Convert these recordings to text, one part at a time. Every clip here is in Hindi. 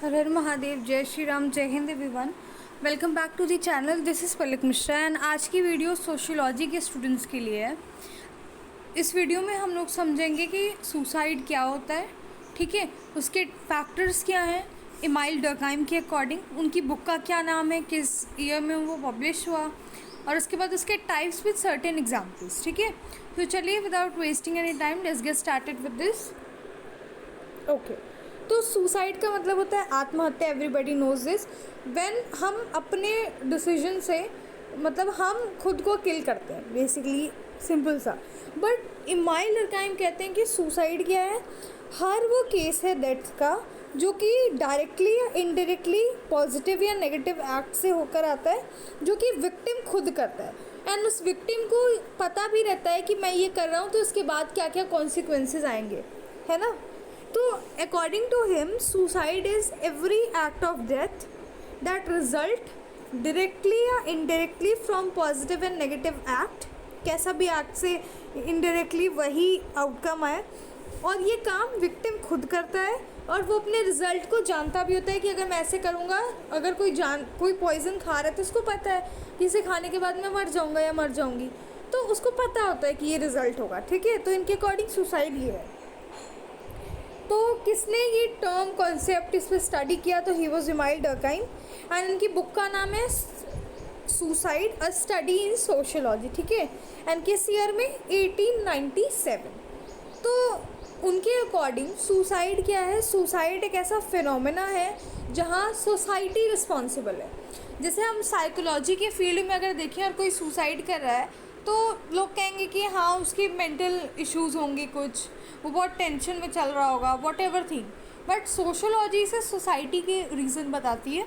हर हर महादेव, जय श्री राम, जय Hind everyone. Welcome back to the channel. This is Palak Mishra and आज की वीडियो सोशियोलॉजी के स्टूडेंट्स के लिए है। इस वीडियो में हम लोग समझेंगे कि सुसाइड क्या होता है, ठीक है, उसके फैक्टर्स क्या हैं, इमाइल डर्कहाइम के अकॉर्डिंग, उनकी बुक का क्या नाम है, किस ईयर में वो पब्लिश हुआ, और उसके बाद उसके टाइप्स विद सर्टेन एग्जाम्पल्स, ठीक है। तो चलिए without wasting any time let's get started with this. Okay, तो सुसाइड का मतलब होता है आत्महत्या। Everybody knows this. व्हेन हम अपने डिसीजन से मतलब हम खुद को किल करते हैं, बेसिकली सिंपल सा। बट इमाइल डर्कहाइम कहते हैं कि सुसाइड क्या है, हर वो केस है डेथ का जो कि डायरेक्टली या इनडायरेक्टली पॉजिटिव या नेगेटिव एक्ट से होकर आता है, जो कि विक्टिम खुद करता है एंड उस विक्टिम को पता भी रहता है कि मैं ये कर रहा हूँ तो उसके बाद क्या क्या कॉन्सिक्वेंसेज आएंगे, है ना। तो according to him suicide is every act of death that result directly या indirectly from positive and negative act. कैसा भी एक्ट से इनडायरेक्टली वही आउटकम आए, और ये काम विक्टिम खुद करता है और वो अपने रिजल्ट को जानता भी होता है कि अगर मैं ऐसे करूँगा, अगर कोई पॉइजन खा रहा है तो उसको पता है कि इसे खाने के बाद मैं मर जाऊँगा या मर जाऊँगी, तो उसको पता होता है कि ये रिजल्ट होगा, ठीक है। तो इनके अकॉर्डिंग सुसाइड ये है। तो किसने ये टर्म कॉन्सेप्ट इस पर स्टडी किया, तो he was email Durkheim and इनकी बुक का नाम है suicide a study in sociology, ठीक है, एंड किस ईयर में 1897। तो उनके अकॉर्डिंग सुसाइड क्या है, सुसाइड एक ऐसा फिनोमेना है जहाँ सोसाइटी रिस्पॉन्सिबल है। जैसे हम साइकोलॉजी के फील्ड में अगर देखें और कोई सुसाइड कर रहा है तो लोग कहेंगे कि हाँ उसकी मेंटल इश्यूज़ होंगे, कुछ वो बहुत टेंशन में चल रहा होगा, what ever thing. But sociology से सोसाइटी के रीज़न बताती है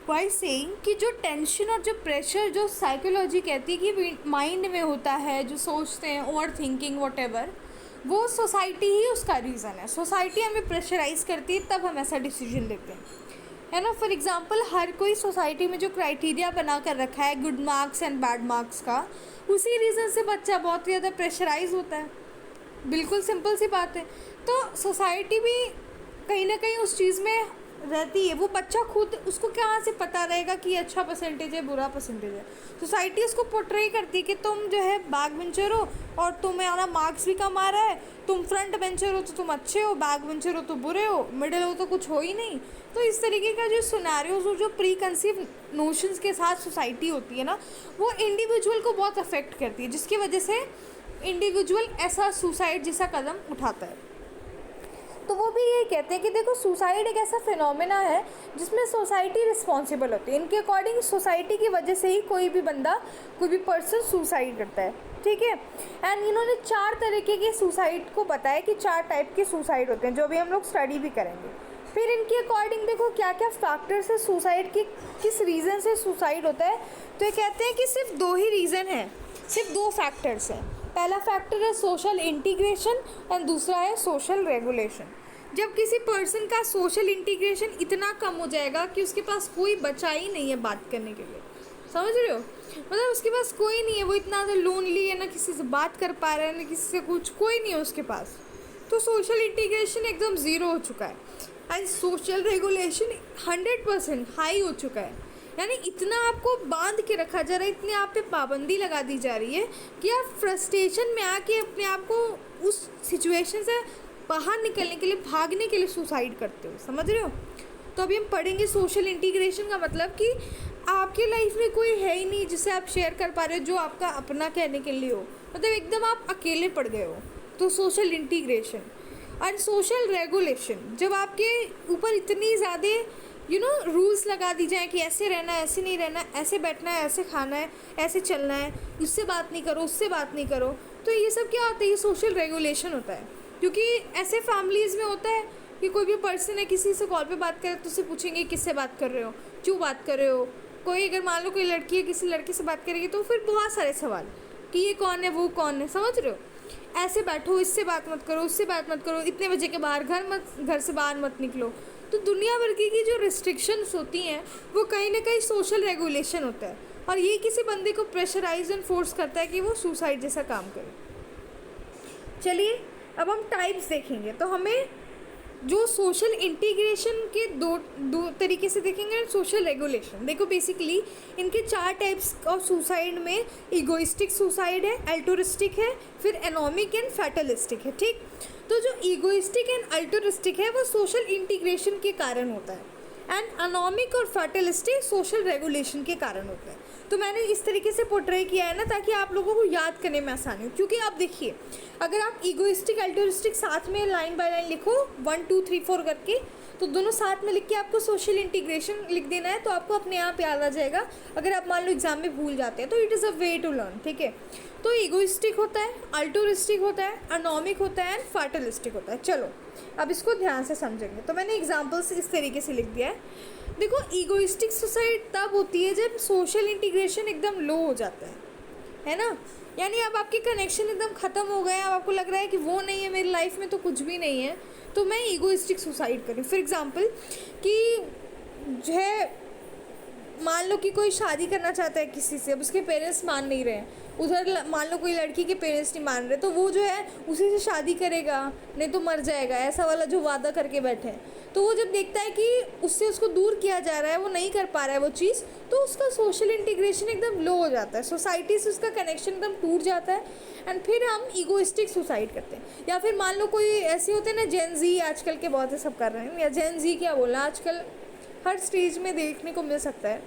बाय सेइंग कि जो टेंशन और जो प्रेशर जो साइकोलॉजी कहती है कि माइंड में होता है, जो सोचते हैं ओवर थिंकिंग वॉट एवर, वो सोसाइटी ही उसका रीज़न है। सोसाइटी हमें प्रेशराइज करती है तब हम ऐसा डिसीजन लेते हैं, है ना। फॉर एग्जांपल हर कोई सोसाइटी में जो क्राइटेरिया बना कर रखा है good marks and bad marks का, उसी रीज़न से बच्चा बहुत ज़्यादा प्रेशराइज होता है। बिल्कुल सिंपल सी बात है। तो सोसाइटी भी कहीं ना कहीं उस चीज़ में रहती है। वो बच्चा खुद, उसको कहाँ से पता रहेगा कि अच्छा परसेंटेज है बुरा परसेंटेज है। सोसाइटी उसको पोर्ट्रे करती है कि तुम जो है बैक बेंचर हो और तुम्हारा मार्क्स भी कम आ रहा है, तुम फ्रंट बेंचर हो तो तुम अच्छे हो, बैक बेंचर हो तो बुरे हो, मिडिल हो तो कुछ हो ही नहीं। तो इस तरीके का जो सिनेरियोज और जो प्री कंसीव नोशंस के साथ सोसाइटी होती है ना, वो इंडिविजुअल को बहुत अफेक्ट करती है, जिसकी वजह से इंडिविजुअल ऐसा सुसाइड जैसा कदम उठाता है। तो वो भी ये कहते हैं कि देखो सुसाइड एक ऐसा फिनोमेना है जिसमें सोसाइटी रिस्पॉन्सिबल होती है। इनके अकॉर्डिंग सोसाइटी की वजह से ही कोई भी बंदा, कोई भी पर्सन सुसाइड करता है, ठीक है। एंड इन्होंने 4 तरीके के सुसाइड को बताया कि 4 टाइप के सुसाइड होते हैं, जो भी हम लोग स्टडी भी करेंगे। फिर इनके अकॉर्डिंग देखो क्या क्या फैक्टर से सुसाइड की, किस रीज़न से सुसाइड होता है। तो ये कहते हैं कि सिर्फ 2 ही रीज़न हैं, सिर्फ 2 फैक्टर्स हैं। पहला फैक्टर है सोशल इंटीग्रेशन एंड दूसरा है सोशल रेगुलेशन। जब किसी पर्सन का सोशल इंटीग्रेशन इतना कम हो जाएगा कि उसके पास कोई बचा ही नहीं है बात करने के लिए, समझ रहे हो, मतलब उसके पास कोई नहीं है, वो इतना तो लोनली है, ना किसी से बात कर पा रहा है, ना किसी से कुछ, कोई नहीं है उसके पास, तो सोशल इंटीग्रेशन एकदम ज़ीरो हो चुका है एंड सोशल रेगुलेशन 100% हाई हो चुका है। यानी इतना आपको बांध के रखा जा रहा है, इतनी आप पे पाबंदी लगा दी जा रही है कि आप फ्रस्ट्रेशन में आके अपने आप को उस सिचुएशन से बाहर निकलने के लिए, भागने के लिए सुसाइड करते हो, समझ रहे हो। तो अभी हम पढ़ेंगे सोशल इंटीग्रेशन का मतलब कि आपके लाइफ में कोई है ही नहीं जिससे आप शेयर कर पा रहे हो, जो आपका अपना कहने के लिए हो, मतलब एकदम आप अकेले पड़ गए हो, तो सोशल इंटीग्रेशन। और सोशल रेगुलेशन, जब आपके ऊपर इतनी ज़्यादा रूल्स लगा दी जाए कि ऐसे रहना है, ऐसे नहीं रहना है, ऐसे बैठना है, ऐसे खाना है, ऐसे चलना है, उससे बात नहीं करो, उससे बात नहीं करो, तो ये सब क्या होता है, ये सोशल रेगुलेशन होता है। क्योंकि ऐसे फैमिलीज़ में होता है कि कोई भी पर्सन है, किसी से कॉल पे बात करे तो उससे पूछेंगे किससे बात कर रहे हो, क्यों बात कर रहे हो। कोई अगर मान लो कोई लड़की है किसी लड़के से बात करेगी तो फिर बहुत सारे सवाल कि ये कौन है, वो कौन है, समझ रहे हो। ऐसे बैठो, इससे बात मत करो, उससे बात मत करो, इतने बजे के बाहर घर से बाहर मत निकलो। तो दुनिया भर की जो रिस्ट्रिक्शंस होती हैं वो कहीं ना कहीं सोशल रेगुलेशन होता है, और ये किसी बंदे को प्रेशराइज एंड फोर्स करता है कि वो सुसाइड जैसा काम करे। चलिए अब हम टाइप्स देखेंगे। तो हमें जो सोशल इंटीग्रेशन के दो दो तरीके से देखेंगे, सोशल रेगुलेशन। देखो बेसिकली इनके 4 टाइप्स ऑफ सुसाइड में इगोइस्टिक सुसाइड है, अल्टुरिस्टिक है, फिर एनोमिक एंड फैटलिस्टिक है। ठीक, तो जो इगोइस्टिक एंड अल्टुरिस्टिक है वो सोशल इंटीग्रेशन के कारण होता है, एंड एनोमिक और फैटलिस्टिक सोशल रेगुलेशन के कारण होता है। तो मैंने इस तरीके से पोर्ट्रे किया है ना, ताकि आप लोगों को याद करने में आसानी हो। क्योंकि आप देखिए, अगर आप इगोइस्टिक अल्टुरिस्टिक साथ में लाइन बाय लाइन लिखो 1 2 3 4 करके, तो दोनों साथ में लिख के आपको सोशल इंटीग्रेशन लिख देना है, तो आपको अपने आप याद आ जाएगा। अगर आप मान लो एग्जाम में भूल जाते हैं तो it is a way to learn. ठीक है, तो इगोइस्टिक होता है, अल्टुरिस्टिक होता है, एनोमिक होता है एंड फैटलिस्टिक होता है। चलो अब इसको ध्यान से समझेंगे। तो मैंने एग्जाम्पल्स इस तरीके से लिख दिया है। देखो, ईगोइस्टिक सुसाइड तब होती है जब सोशल इंटीग्रेशन एकदम लो हो जाता है ना। यानी अब आपके कनेक्शन एकदम ख़त्म हो गए, अब आपको लग रहा है कि वो नहीं है मेरी लाइफ में तो कुछ भी नहीं है, तो मैं ईगोइस्टिक सुसाइड करूँ। फॉर एग्जांपल कि जो है, मान लो कि कोई शादी करना चाहता है किसी से, अब उसके पेरेंट्स मान नहीं रहे हैं, उधर मान लो कोई लड़की के पेरेंट्स नहीं मान रहे, तो वो जो है उसी से शादी करेगा, नहीं तो मर जाएगा, ऐसा वाला जो वादा करके बैठे हैं। तो वो जब देखता है कि उससे उसको दूर किया जा रहा है, वो नहीं कर पा रहा है वो चीज़, तो उसका सोशल इंटीग्रेशन एकदम लो हो जाता है, सोसाइटी से उसका कनेक्शन एकदम टूट जाता है, एंड फिर हम ईगोइस्टिक सुसाइड करते हैं। या फिर मान लो कोई ऐसे होते हैं ना, जेन जी आजकल के बहुत सब कर रहे हैं, या जेन जी क्या बोलना, आजकल हर स्टेज में देखने को मिल सकता है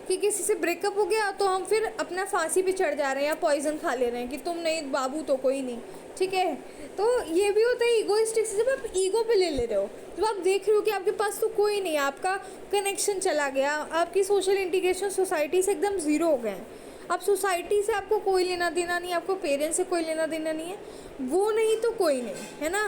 कि किसी से ब्रेकअप हो गया तो हम फिर अपना फांसी पे चढ़ जा रहे हैं या पॉइजन खा ले रहे हैं कि तुम नहीं बाबू तो कोई नहीं। ठीक है, तो ये भी होता है ईगोइस्टिक से, जब आप ईगो पे ले रहे हो, जब आप देख रहे हो कि आपके पास तो कोई नहीं है, आपका कनेक्शन चला गया, आपकी सोशल इंटीग्रेशन सोसाइटी से एकदम ज़ीरो हो गए हैं। अब सोसाइटी से आपको कोई लेना देना नहीं, आपको पेरेंट्स से कोई लेना देना नहीं है, वो नहीं तो कोई नहीं है ना,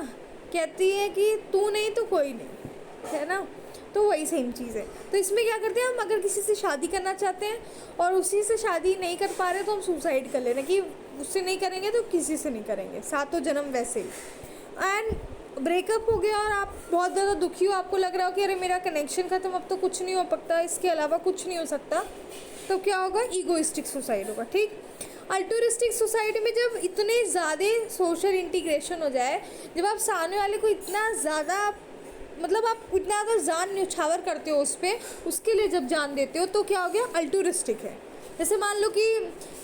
कहती है कि तू नहीं तो कोई नहीं है ना, तो वही सेम चीज़ है। तो इसमें क्या करते हैं हम, अगर किसी से शादी करना चाहते हैं और उसी से शादी नहीं कर पा रहे तो हम सुसाइड कर ले रहे हैं कि उससे नहीं करेंगे तो किसी से नहीं करेंगे, सातों जन्म वैसे ही। एंड ब्रेकअप हो गया और आप बहुत ज़्यादा दुखी हो, आपको लग रहा हो कि अरे मेरा कनेक्शन ख़त्म, अब तो कुछ नहीं हो सकता, इसके अलावा कुछ नहीं हो सकता, तो क्या होगा, ईगोइस्टिक सुसाइड होगा। ठीक, अल्टुरिस्टिक सुसाइड में जब इतने ज़्यादा सोशल इंटीग्रेशन हो जाए, जब आप सामने वाले को इतना ज़्यादा, मतलब आप इतना ज़्यादा जान न्यौछावर करते हो उस पर, उसके लिए जब जान देते हो, तो क्या हो गया, अल्टुरिस्टिक है। जैसे मान लो कि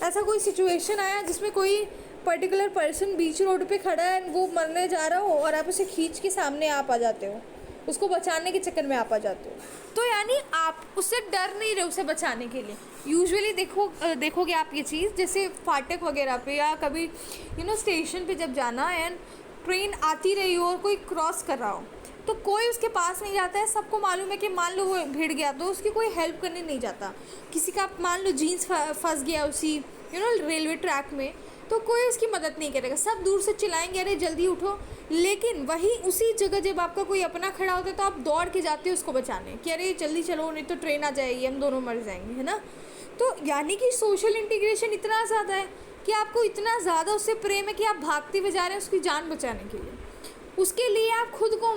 ऐसा कोई सिचुएशन आया जिसमें कोई पर्टिकुलर पर्सन बीच रोड पे खड़ा है, वो मरने जा रहा हो और आप उसे खींच के सामने आप आ जाते हो, उसको बचाने के चक्कर में आप आ जाते हो, तो यानी आप उससे डर नहीं रहे उसे बचाने के लिए। यूजुअली देखोगे आप ये चीज़, जैसे फाटक वगैरह पे या कभी स्टेशन पे जब जाना एंड ट्रेन आती रही हो और कोई क्रॉस कर रहा हो, तो कोई उसके पास नहीं जाता है। सबको मालूम है कि मान लो वो भिड़ गया तो उसकी कोई हेल्प करने नहीं जाता। किसी का मान लो जीन्स फंस गया उसी रेलवे ट्रैक में, तो कोई उसकी मदद नहीं करेगा, सब दूर से चिल्लाएंगे अरे जल्दी उठो। लेकिन वही उसी जगह जब आपका कोई अपना खड़ा होता है तो आप दौड़ के जाते हो उसको बचाने कि अरे जल्दी चलो नहीं तो ट्रेन आ जाएगी, हम दोनों मर जाएंगे, है ना। तो यानी कि सोशल इंटीग्रेशन इतना ज़्यादा है कि आपको इतना ज़्यादा उससे प्रेम है कि आप भागते हुए जा रहे हैं उसकी जान बचाने के लिए, उसके लिए आप खुद को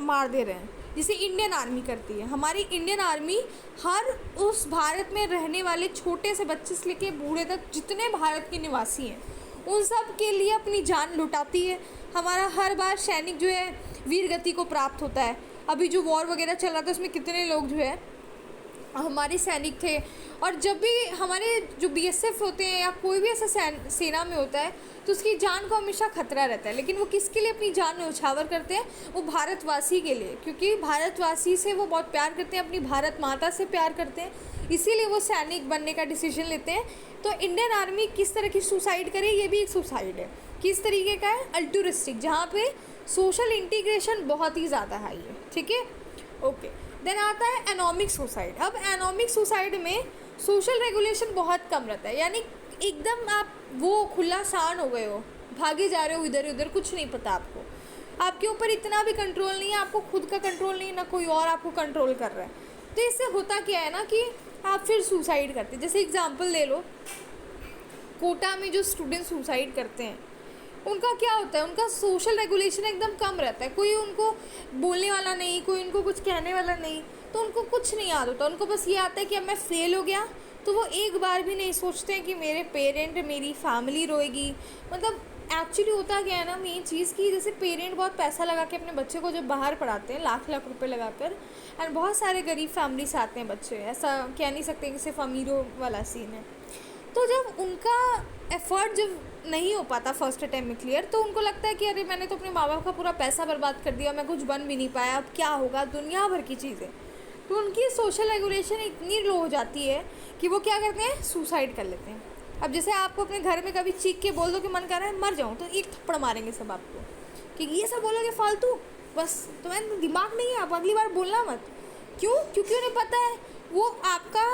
मार दे रहे हैं, जिसे इंडियन आर्मी करती है। हमारी इंडियन आर्मी हर उस भारत में रहने वाले छोटे से बच्चे से लेके बूढ़े तक जितने भारत के निवासी हैं उन सब के लिए अपनी जान लुटाती है। हमारा हर बार सैनिक जो है वीर गति को प्राप्त होता है। अभी जो वॉर वगैरह चल रहा था उसमें कितने लोग जो है हमारे सैनिक थे, और जब भी हमारे जो बीएसएफ होते हैं या कोई भी ऐसा सेना में होता है तो उसकी जान को हमेशा खतरा रहता है, लेकिन वो किसके लिए अपनी जान न्यौछावर करते हैं, वो भारतवासी के लिए, क्योंकि भारतवासी से वो बहुत प्यार करते हैं, अपनी भारत माता से प्यार करते हैं, इसीलिए वो सैनिक बनने का डिसीजन लेते हैं। तो इंडियन आर्मी किस तरह की सुसाइड करे, ये भी एक सुसाइड है। किस तरीके का है, अल्टुरिस्टिक, जहाँ पे सोशल इंटीग्रेशन बहुत ही ज़्यादा हाई है। ठीक है, ओके। देन आता है एनोमिक सुसाइड। अब एनोमिक सुसाइड में सोशल रेगुलेशन बहुत कम रहता है, यानी एकदम आप वो खुला सांड हो गए हो, भागे जा रहे हो इधर उधर, कुछ नहीं पता आपको, आपके ऊपर इतना भी कंट्रोल नहीं है, आपको खुद का कंट्रोल नहीं है, ना कोई और आपको कंट्रोल कर रहा है। तो इससे होता क्या है ना कि आप फिर सुसाइड करते हैं। जैसे एग्जांपल ले लो, कोटा में जो स्टूडेंट सुसाइड करते हैं उनका क्या होता है, उनका सोशल रेगुलेशन एकदम कम रहता है, कोई उनको बोलने वाला नहीं, कोई उनको कुछ कहने वाला नहीं, तो उनको कुछ नहीं याद होता, उनको बस ये आता है कि अब मैं फेल हो गया, तो वो एक बार भी नहीं सोचते हैं कि मेरे पेरेंट, मेरी फैमिली रोएगी, मतलब एक्चुअली होता क्या है ना, मेन चीज़ की जैसे पेरेंट बहुत पैसा लगा के अपने बच्चे को जब बाहर पढ़ाते हैं, लाख लाख रुपए लगाकर, एंड बहुत सारे गरीब फैमिली से आते हैं बच्चे, ऐसा कह नहीं सकते कि सिर्फ अमीरों वाला सीन है। तो जब उनका एफर्ट जब नहीं हो पाता फर्स्ट अटैम्प्ट में क्लियर, तो उनको लगता है कि अरे मैंने तो अपने माँ बाप का पूरा पैसा बर्बाद कर दिया, मैं कुछ बन भी नहीं पाया, अब क्या होगा, दुनिया भर की चीज़ें। तो उनकी सोशल रेगुलेशन इतनी लो हो जाती है कि वो क्या करते हैं, सुसाइड कर लेते हैं। अब जैसे आपको अपने घर में कभी चीख के बोल दो कि मन कर रहा है मर जाऊँ, तो एक थप्पड़ मारेंगे सब आपको कि ये सब बोलोगे फालतू, बस तुम्हें दिमाग नहीं है, आप अगली बार बोलना मत। क्यों? क्योंकि उन्हें पता है वो आपका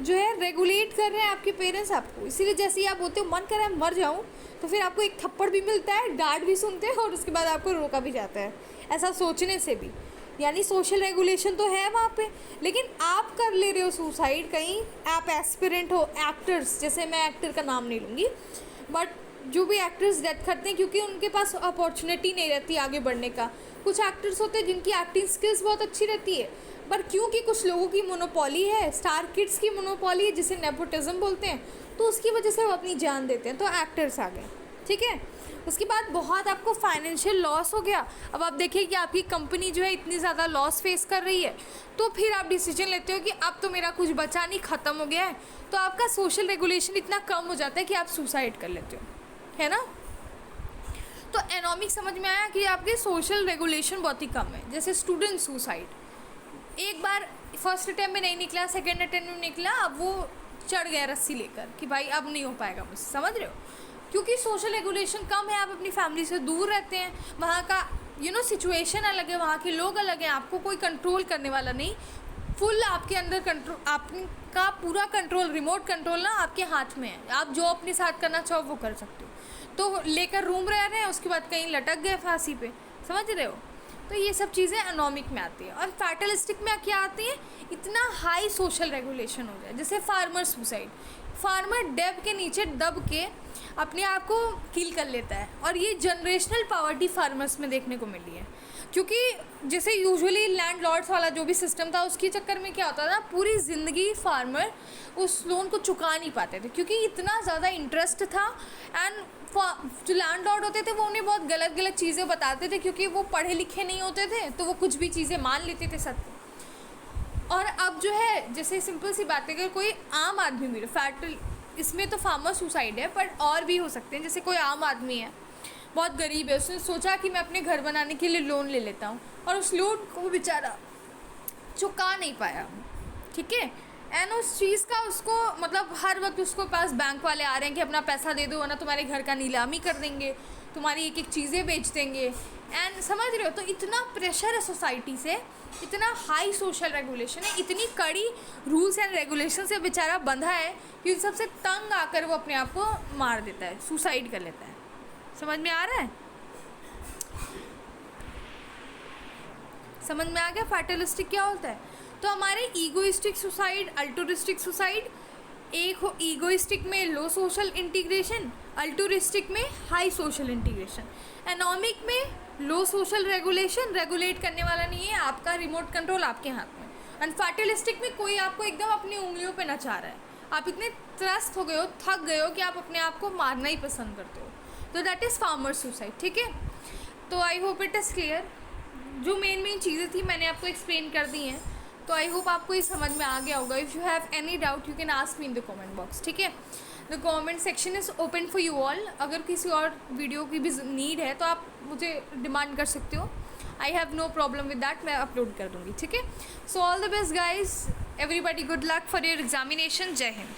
जो है रेगुलेट कर रहे हैं आपके पेरेंट्स आपको, इसीलिए जैसे ही आप बोलते हो मन कर रहा है मर जाऊँ, तो फिर आपको एक थप्पड़ भी मिलता है, डांट भी सुनते हैं, और उसके बाद आपको रोका भी जाता है ऐसा सोचने से भी। यानी सोशल रेगुलेशन तो है वहाँ पे, लेकिन आप कर ले रहे हो सुसाइड। कहीं आप एस्पिरेंट हो, एक्टर्स, जैसे मैं एक्टर का नाम नहीं लूँगी, बट जो भी एक्टर्स डेथ करते हैं क्योंकि उनके पास अपॉर्चुनिटी नहीं रहती आगे बढ़ने का। कुछ एक्टर्स होते हैं जिनकी एक्टिंग स्किल्स बहुत अच्छी रहती है, पर क्योंकि कुछ लोगों की मोनोपोली है, स्टार किड्स की मोनोपोली है जिसे नेपोटिज्म बोलते हैं, तो उसकी वजह से वो अपनी जान देते हैं, तो एक्टर्स आ गए, ठीक है। उसके बाद बहुत आपको फाइनेंशियल लॉस हो गया। अब आप देखिए कि आपकी कंपनी जो है इतनी ज़्यादा लॉस फेस कर रही है, तो फिर आप डिसीजन लेते हो कि अब तो मेरा कुछ बचा नहीं, ख़त्म हो गया है, तो आपका सोशल रेगुलेशन इतना कम हो जाता है कि आप सुसाइड कर लेते हो, है ना। तो एनॉमिक समझ में आया कि आपके सोशल रेगुलेशन बहुत ही कम है। जैसे स्टूडेंट सुसाइड, एक बार फर्स्ट अटैम्प्ट में नहीं निकला, सेकेंड अटैम्प्ट में निकला, अब वो चढ़ गया रस्सी लेकर कि भाई अब नहीं हो पाएगा मुझसे, समझ रहे हो, क्योंकि सोशल रेगुलेशन कम है, आप अपनी फैमिली से दूर रहते हैं, वहाँ का सिचुएशन अलग है, वहाँ के लोग अलग हैं, आपको कोई कंट्रोल करने वाला नहीं, फुल आपके अंदर कंट्रोल, आपका पूरा कंट्रोल, रिमोट कंट्रोल ना आपके हाथ में है, आप जो अपने साथ करना चाहो वो कर सकते हो। तो लेकर रूम रह रहे हैं, उसके बाद कहीं लटक गए फांसी पे, समझ रहे हो। तो ये सब चीज़ें एनॉमिक में आती है। और फैटलिस्टिक में क्या आती है, इतना हाई सोशल रेगुलेशन हो जाए, जैसे फार्मर सुसाइड, फार्मर डेब के नीचे दब के अपने आप को किल कर लेता है, और ये जनरेशनल पॉवर्टी फार्मर्स में देखने को मिली है, क्योंकि जैसे यूजुअली लैंड लॉर्ड्स वाला जो भी सिस्टम था उसके चक्कर में क्या होता था, पूरी ज़िंदगी फार्मर उस लोन को चुका नहीं पाते थे, क्योंकि इतना ज़्यादा इंटरेस्ट था, एंड जो लैंड लॉर्ड होते थे वो उन्हें बहुत गलत गलत चीज़ें बताते थे, क्योंकि वो पढ़े लिखे नहीं होते थे, तो वो कुछ भी चीज़ें मान लेते थे सत्य। और अब जो है, जैसे सिंपल सी बात है, अगर कोई आम आदमी भी फैटल, इसमें तो फार्मर सुसाइड है, पर और भी हो सकते हैं, जैसे कोई आम आदमी है, बहुत गरीब है, उसने सोचा कि मैं अपने घर बनाने के लिए लोन ले लेता हूँ, और उस लोन को बेचारा चुका नहीं पाया, ठीक है, एंड उस चीज़ का उसको मतलब हर वक्त उसको पास बैंक वाले आ रहे हैं कि अपना पैसा दे दो वरना तुम्हारे घर का नीलामी कर देंगे, तुम्हारी एक एक चीज़ें बेच देंगे, एंड समझ रहे हो। तो इतना प्रेशर है सोसाइटी से, इतना हाई सोशल रेगुलेशन है, इतनी कड़ी रूल्स एंड रेगुलेशन से बेचारा बंधा है कि उन सबसे तंग आकर वो अपने आप को मार देता है, सुसाइड कर लेता है। समझ में आ रहा है? समझ में आ गया फैटलिस्टिक क्या होता है? तो हमारे ईगोइस्टिक सुसाइड, अल्टुरिस्टिक सुसाइड, एक हो ईगोइस्टिक में लो सोशल इंटीग्रेशन, अल्टुरिस्टिक में हाई सोशल इंटीग्रेशन, एनॉमिक में लो सोशल रेगुलेशन, रेगुलेट करने वाला नहीं है, आपका रिमोट कंट्रोल आपके हाथ में, एंड फैटलिस्टिक में कोई आपको एकदम अपनी उंगलियों पे नचा रहा है, आप इतने त्रस्त हो गए हो, थक गए हो कि आप अपने आप को मारना ही पसंद करते हो, तो दैट इज़ फार्मर सुसाइड, ठीक है। तो I hope it is clear. जो मेन चीज़ें थी मैंने आपको एक्सप्लेन कर दी हैं, तो आई होप आपको ये समझ में आ गया होगा। If you have any doubt you can ask me in the comment box, ठीक है। The comment section is open for you all. अगर किसी और वीडियो की भी नीड है तो आप मुझे डिमांड कर सकते हो, I have no problem with that, मैं अपलोड कर दूँगी, ठीक है। So all the best guys, everybody good luck for your examination. जय हिंद।